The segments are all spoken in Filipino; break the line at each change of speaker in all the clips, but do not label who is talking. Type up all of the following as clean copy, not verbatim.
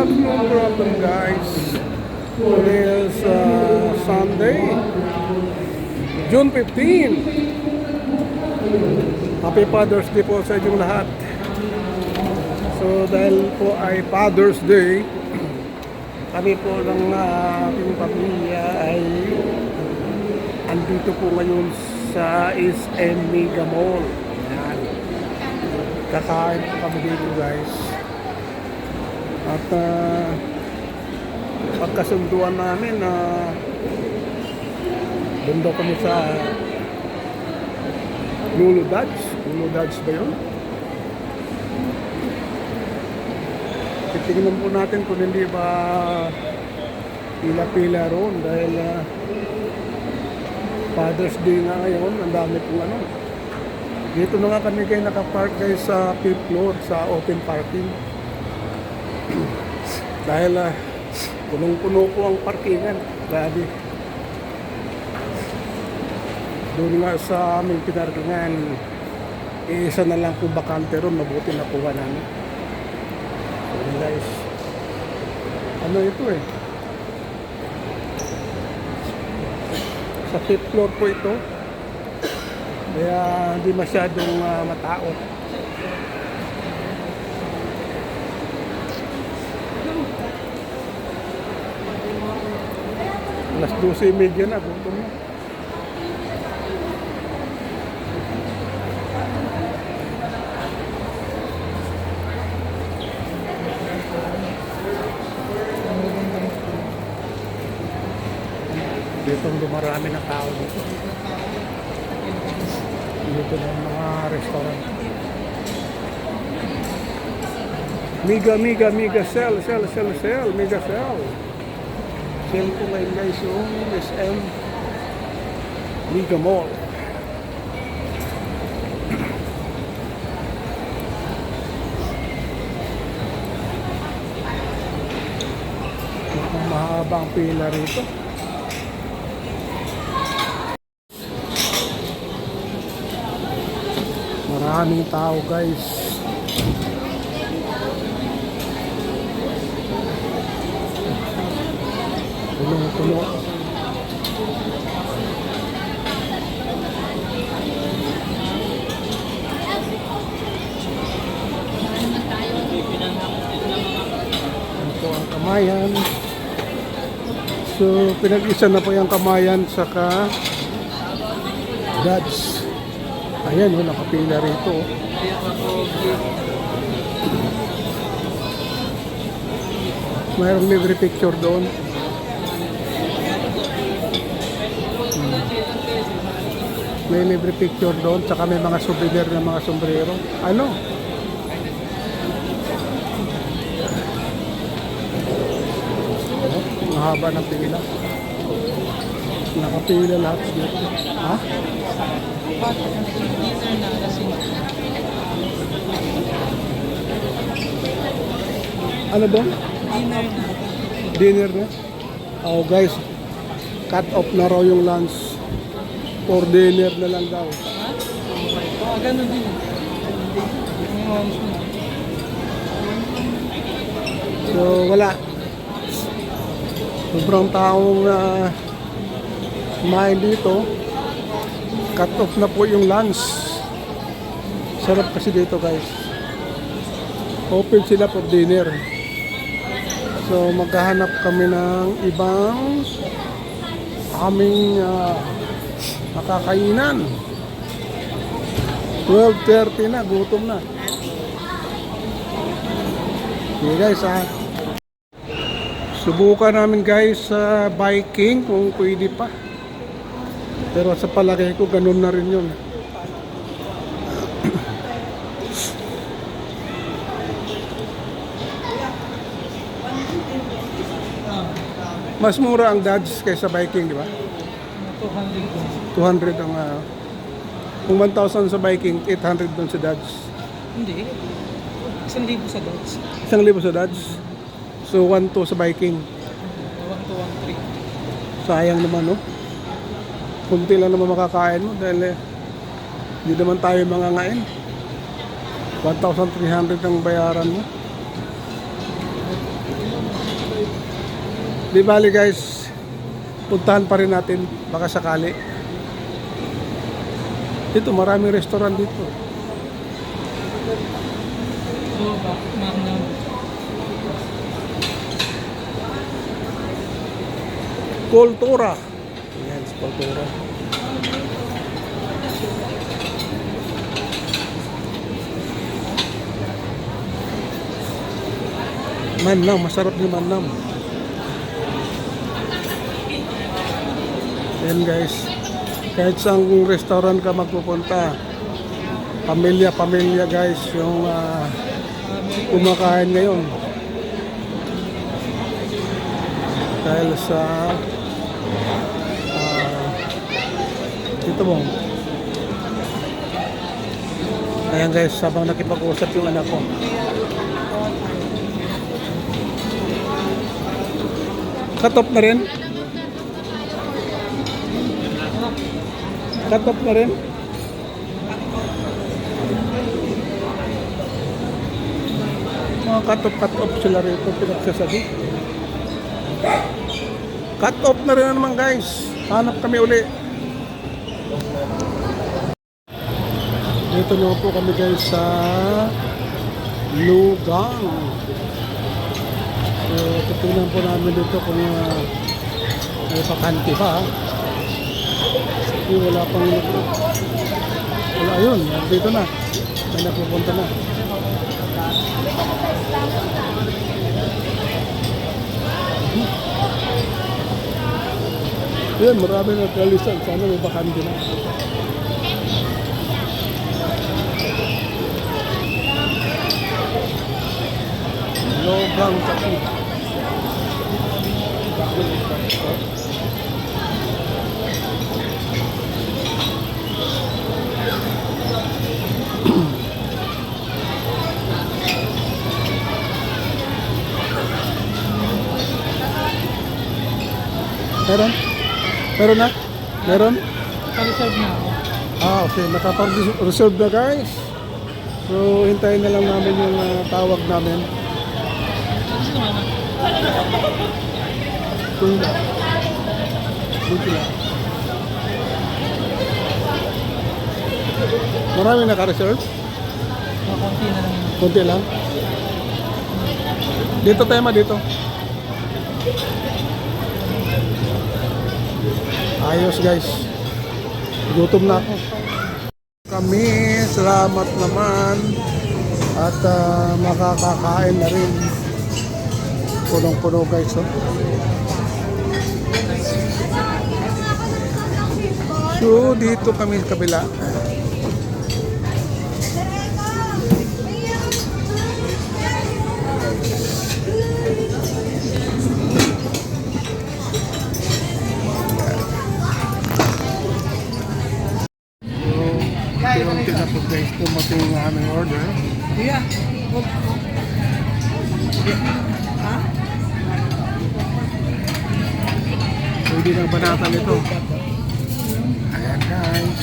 afternoon, problem guys. Today is Sunday, June 15. Happy Father's Day po sa inyong lahat. So dahil po ay Father's Day, kami po ng aking pamilya ay andito po ngayon sa SM Mega Mall. Ayan. Kakain po kami dito guys. At pagkasunduan namin na doon daw kami sa Lulu Dodge ba yun? Titingnan po natin kung hindi ba pila-pila roon dahil Father's Day nga ngayon, ang dami pong ano. Dito na nga kami kayo nakapark guys sa 5th floor sa open parking. Dahil punong-puno po ang parkingan. Grabe. Doon nga sa aming pinarkingan, isa na lang po bakante ron, mabuti na po namin. So guys, ano ito eh? Sa 5th floor po ito. Kaya hindi masyadong matao. Alas 12:30 na, gutom na. Dito dumarami ng tao dito. Dito na mga restaurant. Mega sell, mega sell. Sale po ngayon guys yung SM Mega Mall. Mahabang pila rito. Maraming tao guys. Puno. Ito ang Kamayan. So pinag-isa na po yung Kamayan saka Dodge. Ayan yun, nakapila rito. Mayroong libre picture doon. May libre picture doon, tsaka may mga souvenir ng mga sombrero. Ano? Ang haba ng pila. Nakapila lahat dito. Ha? Ano ba? Dinner na? Oh guys, cut off na raw yung lunch. For dinner na lang daw.
Ganun din.
So wala. Sobrang taong kumain dito. Cut off na po yung lunch. Sarap kasi dito guys. Open sila for dinner. So maghahanap kami ng ibang aming makakainan. 12:30 na, gutom na. Okay guys subukan namin guys sa biking kung pwede pa. Pero sa palagay ko ganun na rin yun. Mas mura ang Dodge kaysa biking, di ba? 200 ang kung 1,000 sa biking, 800 doon sa Dodge.
Hindi. 1,000 sa Dodge.
1,000 sa Dodge. So 1,200 sa biking.
1,213.
Sayang naman, no? Kunti lang naman makakain mo dahil hindi naman tayo mangangain. 1,300 ang bayaran mo. Di bali guys, puntahan pa rin natin baka sakali. Dito maraming restaurant dito.
Oo ba? Magnum.
Kultura. Yan, sa Kultura. Manam, masarap yung manam. Yan guys. Kahit saang restaurant ka magpupunta, pamilya-pamilya guys yung kumakain ngayon. Dahil sa dito mo. Ayan guys, habang nakipag-usap yung anak ko. Cut off na rin? Cut off na rin? Mga cut off sila rito pinagsasabi. Cut off na rin naman guys. Hanap kami uli. Dito na po kami guys sa Lugang. So, tutunan po namin dito kung may pakanti pa. Kasi wala pang wala yun, dito na. May napupunta na. Yan, marami nagkalisan. Sana may bakanti na. Lugang Kapi. Meron? Meron na? Meron?
Naka-reserve na ako.
Okay. Nakapag-reserve na guys. So, hintayin na lang namin yung tawag namin.
Sino naman?
Kung na. Buti lang. Marami naka-reserve?
Mga konti na lang yun.
Kunti lang. Dito tayo dito. Ayos guys. Gutom na ako. Kami, salamat naman. At makakakain na rin. Punong-puno guys. Oh. So, dito kami sa kabila. Unti na po guys, tumating yung aming order.
Yeah. Ha?
Pwede ng banata nito. Ayan guys.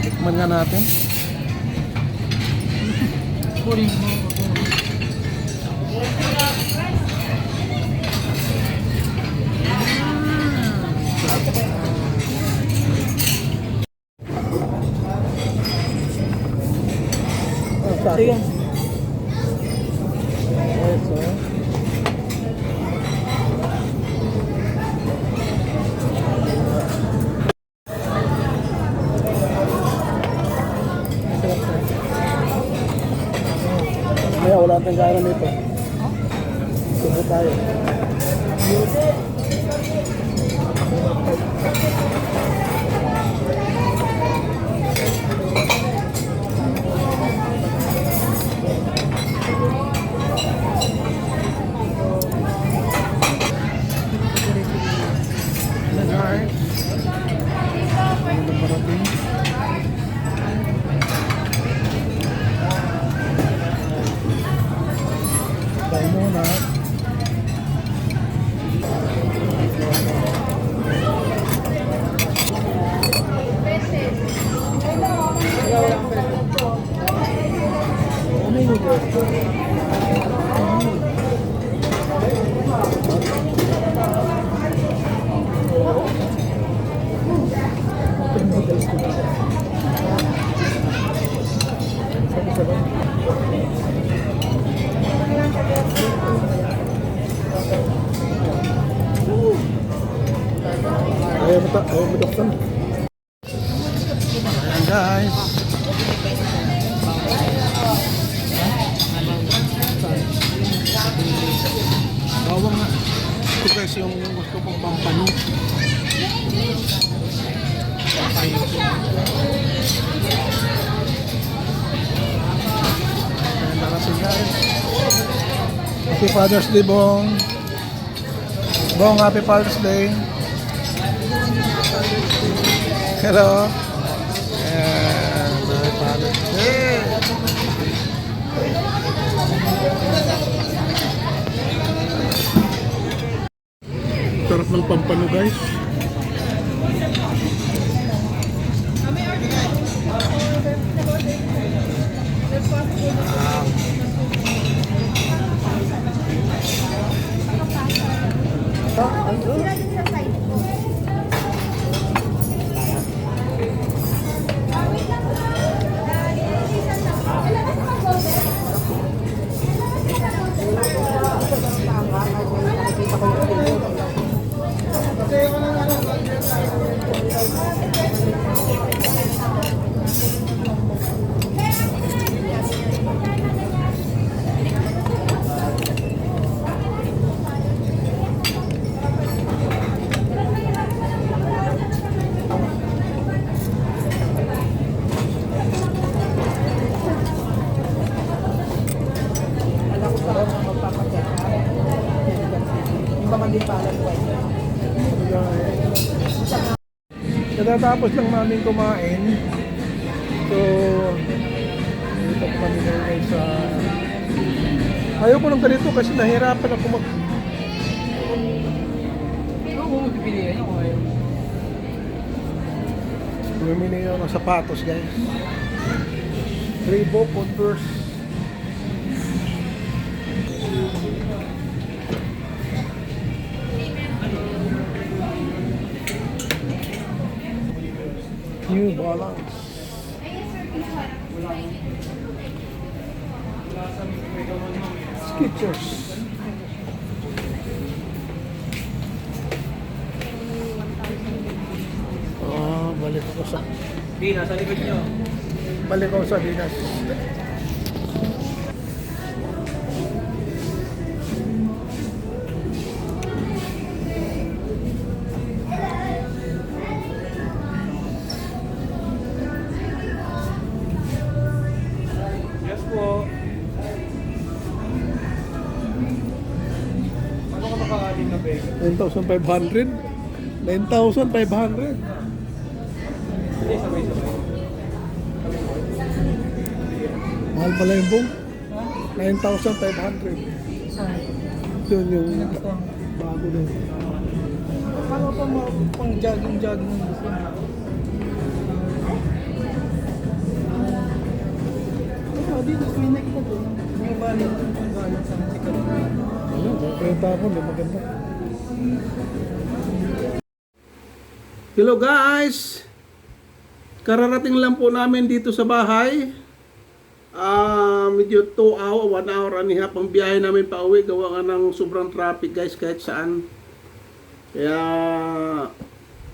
Tikman nga natin.
Puring mo. Sige.
Kaya wala tayong gana nito. Subo tayo. Guys. Ano na parating? Tayo muna. Buksan. Ayan guys. Bawang nga. Ito guys yung gusto kong pampano. Ayan, darating guys. Happy Father's Day, Bong. Bong, Happy Father's Day. Hello. And Happy Father's Day. Sarap ng pampano guys. Katatapos lang namin kumain. So, dito po kami ngayon sa... Ayaw ko ng ganito kasi nahirapan ako mag...
Pero kung pipilihan nyo kung ayaw.
Bumili ako ng sapatos guys. Reebok, Converse. New Balance. Skechers. Balik ako sa...
Di, nasa likod nyo.
Balik ako sa Dinas.
Yes po. Ano ka makakalim na bag?
9,500? 9,500?
Hindi, sabay-sabay.
Mahal pala yung buong.
Ha?
9,500.
Saan?
Yun yung
Ito.
bago din.
Paano pa pang jogging-jogging ng gusto? Dito, may nakita doon. May balit. May balit sa sikat.
Ano, kaya tapon, di maganda. Hello guys! Kararating lang po namin dito sa bahay. Medyo 2 hour, 1 hour and a half ang biyahe namin pa uwi. Gawa nga ng sobrang traffic guys kahit saan. Kaya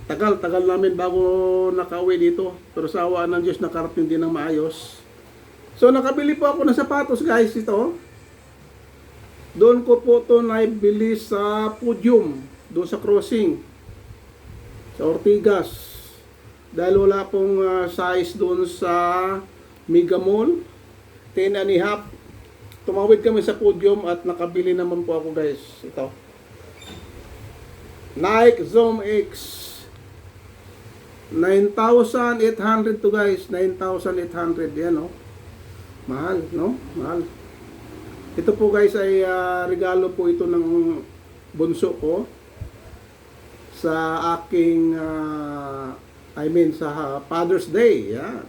tagal namin bago nakauwi dito. Pero sa awa ng Diyos nakarating din ng maayos. So nakabili po ako ng sapatos guys ito. Doon ko po ito naibili sa Podium. Doon sa crossing. Sa Ortigas. Dahil wala pong size doon sa Mega Mall. 10 and a half. Tumawid kami sa Podium at nakabili naman po ako guys. Ito. Nike Zoom X. 9,800 to guys. 9,800. Yan o. Mahal, no? Mahal. Ito po guys ay regalo po ito ng bunso ko. Sa aking sa Father's Day. Yan.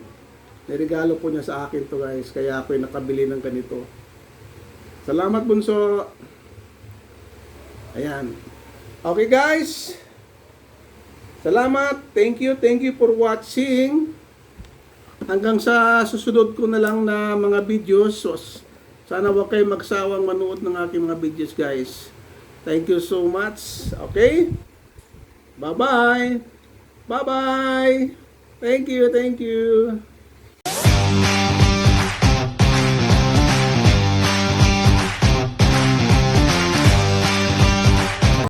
Niregalo po niya sa akin to guys. Kaya ako nakabili ng ganito. Salamat bunso. Ayan. Okay guys. Salamat. Thank you for watching. Hanggang sa susunod ko na lang na mga videos. So, sana wag kayo magsawang manood ng aking mga videos guys. Thank you so much. Okay? Bye-bye. Bye-bye! Thank you, thank you!